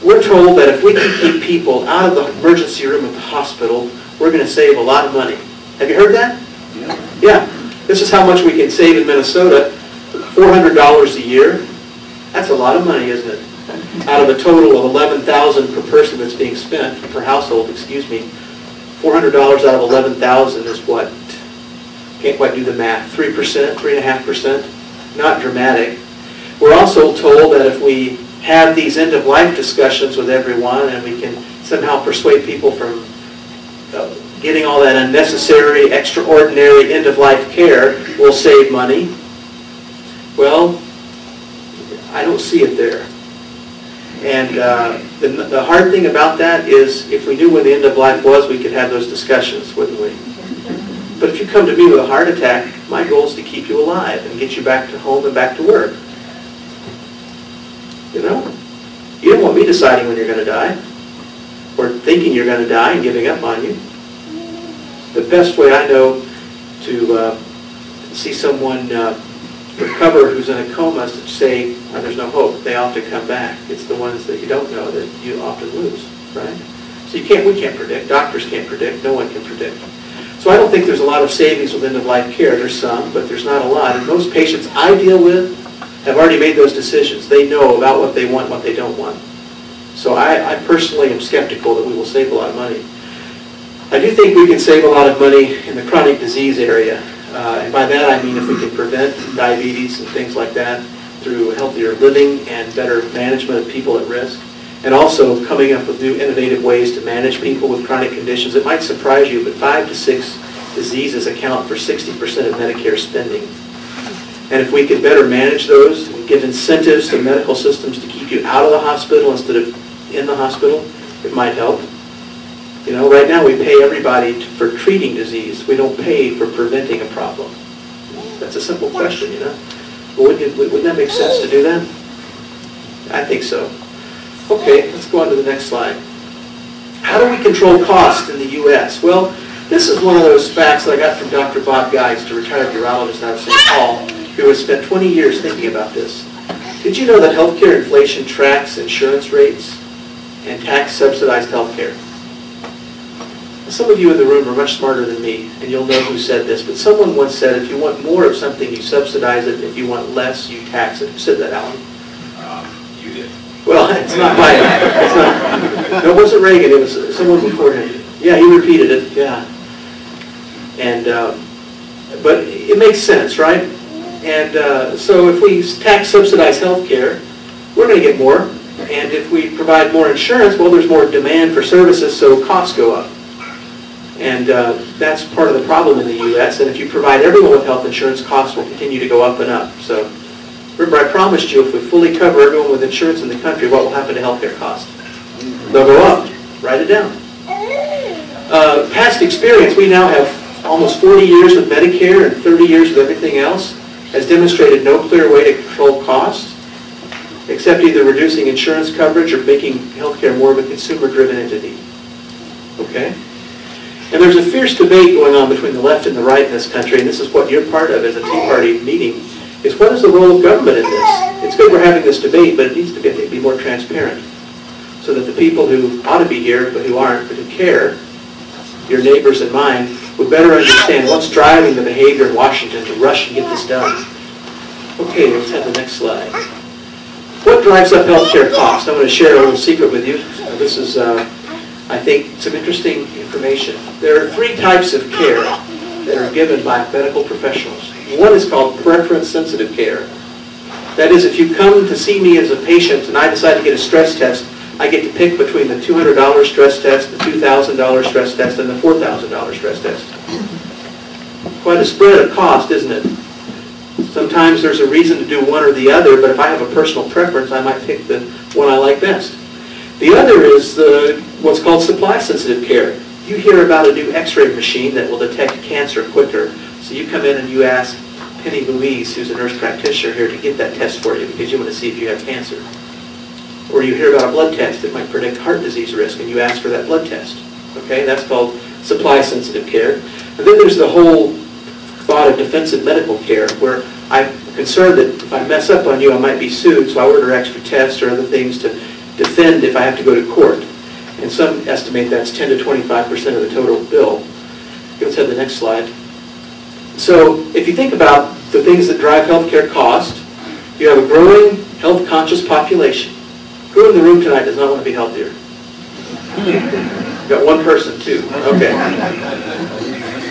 we're told that if we can keep people out of the emergency room at the hospital, we're going to save a lot of money. Have you heard that? Yeah. This is how much we can save in Minnesota. $400 a year. That's a lot of money, isn't it? Out of a total of $11,000 per person that's being spent, per household, excuse me. $400 out of $11,000 is what? Can't quite do the math. 3%, 3.5%. Not dramatic. We're also told that if we have these end-of-life discussions with everyone and we can somehow persuade people from getting all that unnecessary, extraordinary end-of-life care, we'll save money. Well, I don't see it there. And the hard thing about that is if we knew when the end of life was, we could have those discussions, wouldn't we? But if you come to me with a heart attack, my goal is to keep you alive and get you back to home and back to work. You know? You don't want me deciding when you're going to die or thinking you're going to die and giving up on you. The best way I know to see someone recover who's in a coma is to say, oh, there's no hope. They often come back. It's the ones that you don't know that you often lose, right? So we can't predict. Doctors can't predict. No one can predict. So I don't think there's a lot of savings with end-of-life care. There's some, but there's not a lot. And most patients I deal with have already made those decisions. They know about what they want and what they don't want. So I personally am skeptical that we will save a lot of money. I do think we can save a lot of money in the chronic disease area. And by that I mean if we can prevent diabetes and things like that through healthier living and better management of people at risk. And also coming up with new innovative ways to manage people with chronic conditions. It might surprise you, but 5 to 6 diseases account for 60% of Medicare spending. And if we could better manage those and give incentives to medical systems to keep you out of the hospital instead of in the hospital, it might help. You know, right now we pay everybody for treating disease. We don't pay for preventing a problem. That's a simple question, you know. Well, wouldn't that make sense to do that? I think so. Okay, let's go on to the next slide. How do we control cost in the U.S.? Well, this is one of those facts that I got from Dr. Bob Geist, a retired urologist out of St. Paul, who has spent 20 years thinking about this. Did you know that healthcare inflation tracks insurance rates and tax-subsidized healthcare? Some of you in the room are much smarter than me, and you'll know who said this, but someone once said, if you want more of something, you subsidize it, and if you want less, you tax it. Who said that, Alan? You did. Well, it's not mine. No, it wasn't Reagan. It was someone before him. Yeah, he repeated it. Yeah. And but it makes sense, right? And so if we tax subsidize health care, we're going to get more. And if we provide more insurance, well, there's more demand for services, so costs go up. And that's part of the problem in the U.S. And if you provide everyone with health insurance, costs will continue to go up and up. So remember, I promised you if we fully cover everyone with insurance in the country, what will happen to healthcare costs? They'll go up. Write it down. Past experience, we now have almost 40 years with Medicare and 30 years with everything else, has demonstrated no clear way to control costs, except either reducing insurance coverage or making healthcare more of a consumer-driven entity. Okay? And there's a fierce debate going on between the left and the right in this country, and this is what you're part of as a Tea Party meeting, is what is the role of government in this? It's good we're having this debate, but it needs to be more transparent so that the people who ought to be here, but who aren't, but who care, your neighbors and mine, would better understand what's driving the behavior in Washington to rush and get this done. Okay, let's have the next slide. What drives up healthcare costs? I'm going to share a little secret with you. This is, I think, some interesting information. There are 3 types of care that are given by medical professionals. One is called preference-sensitive care. That is, if you come to see me as a patient and I decide to get a stress test, I get to pick between the $200 stress test, the $2,000 stress test, and the $4,000 stress test. Quite a spread of cost, isn't it? Sometimes there's a reason to do one or the other, but if I have a personal preference, I might pick the one I like best. The other is what's called supply-sensitive care. You hear about a new x-ray machine that will detect cancer quicker. So you come in and you ask Penny Louise, who's a nurse practitioner here, to get that test for you because you want to see if you have cancer. Or you hear about a blood test that might predict heart disease risk and you ask for that blood test. Okay, that's called supply-sensitive care. And then there's the whole thought of defensive medical care where I'm concerned that if I mess up on you, I might be sued, so I order extra tests or other things to defend if I have to go to court. And some estimate that's 10 to 25% of the total bill. Let's have the next slide. So if you think about the things that drive healthcare cost, you have a growing health-conscious population. Who in the room tonight does not want to be healthier? Got one person, too. Okay.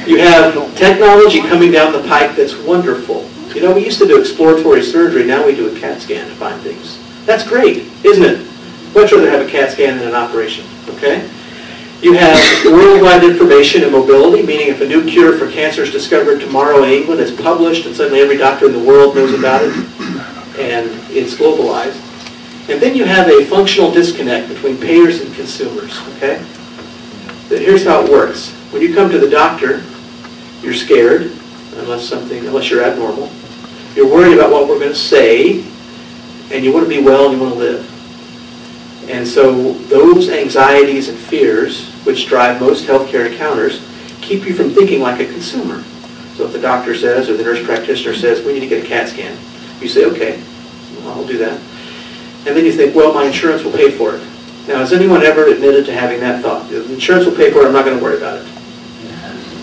You have technology coming down the pike that's wonderful. You know, we used to do exploratory surgery. Now we do a CAT scan to find things. That's great, isn't it? Much rather have a CAT scan than an operation. Okay? You have worldwide information and mobility, meaning if a new cure for cancer is discovered tomorrow in England, it's published, and suddenly every doctor in the world knows about it, and it's globalized. And then you have a functional disconnect between payers and consumers. Okay? Here's how it works. When you come to the doctor, you're scared, unless you're abnormal. You're worried about what we're going to say, and you want to be well and you want to live. And so those anxieties and fears, which drive most healthcare encounters, keep you from thinking like a consumer. So if the doctor says, or the nurse practitioner says, we need to get a CAT scan, you say, okay, well, I'll do that. And then you think, well, my insurance will pay for it. Now, has anyone ever admitted to having that thought? The insurance will pay for it, I'm not going to worry about it.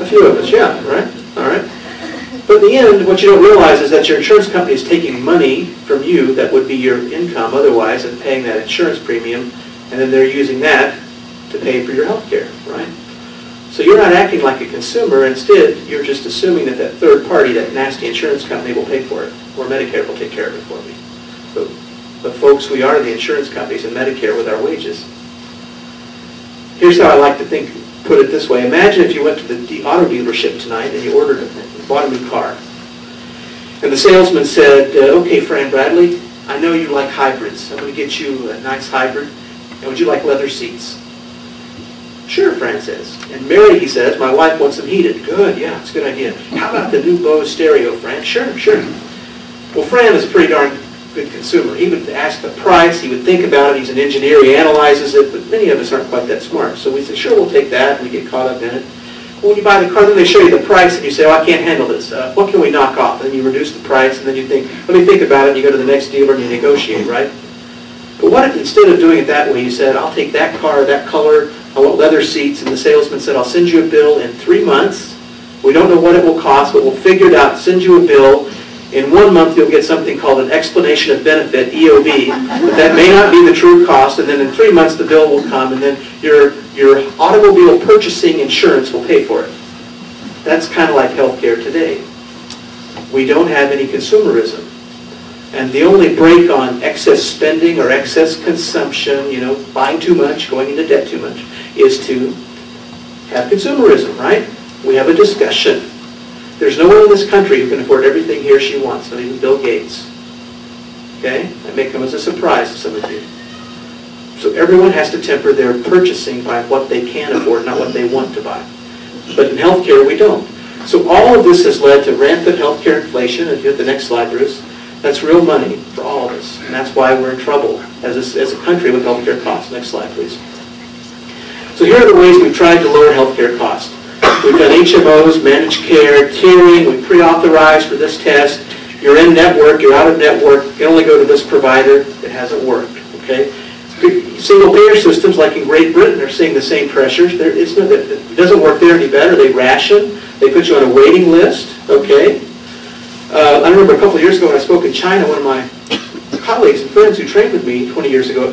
A few of us, yeah, right? All right. But in the end, what you don't realize is that your insurance company is taking money from you that would be your income otherwise and paying that insurance premium, and then they're using that to pay for your health care, right? So you're not acting like a consumer. Instead, you're just assuming that that third party, that nasty insurance company, will pay for it, or Medicare will take care of it for me. But folks, we are the insurance companies and Medicare with our wages. Here's how I like to put it this way. Imagine if you went to the auto dealership tonight and you bought a new car. And the salesman said, okay, Fran Bradley, I know you like hybrids. I'm going to get you a nice hybrid. And would you like leather seats? Sure, Fran says. And Mary, he says, my wife wants them heated. Good, yeah, it's a good idea. How about the new Bose stereo, Fran? Sure, sure. Well, Fran is a pretty darn good consumer. He would ask the price, he would think about it, he's an engineer, he analyzes it, but many of us aren't quite that smart. So we say, sure, we'll take that, and we get caught up in it. Well, when you buy the car, then they show you the price, and you say, oh, I can't handle this. What can we knock off? And then you reduce the price, and then you think, let me think about it, and you go to the next dealer and you negotiate, right? But what if instead of doing it that way, you said, I'll take that car, that color, I want leather seats, and the salesman said, I'll send you a bill in 3 months. We don't know what it will cost, but we'll figure it out, send you a bill. In 1 month, you'll get something called an explanation of benefit, EOB, but that may not be the true cost, and then in 3 months, the bill will come, and then your automobile purchasing insurance will pay for it. That's kind of like healthcare today. We don't have any consumerism. And the only break on excess spending or excess consumption, you know, buying too much, going into debt too much, is to have consumerism, right? We have a discussion. There's no one in this country who can afford everything he or she wants, not even Bill Gates. Okay? That may come as a surprise to some of you. So everyone has to temper their purchasing by what they can afford, not what they want to buy. But in healthcare, we don't. So all of this has led to rampant healthcare inflation. If you hit the next slide, Bruce, that's real money for all of us. And that's why we're in trouble as a country with healthcare costs. Next slide, please. So here are the ways we've tried to lower healthcare costs. We've done HMOs, managed care, tiering, we pre-authorized for this test. You're in network, you're out of network, you can only go to this provider. It hasn't worked, okay? Single payer systems like in Great Britain are seeing the same pressures. It doesn't work there any better. They ration, they put you on a waiting list, okay? I remember a couple of years ago when I spoke in China, one of my colleagues and friends who trained with me 20 years ago at